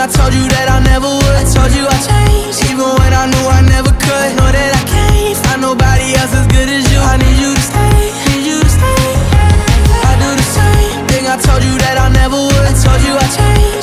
I told you that I never would. I told you I changed, even when I knew I never could. Know that I can't find nobody else as good as you. I need you to stay, need you to stay. I do the same thing, I told you that I never would. I told you I changed.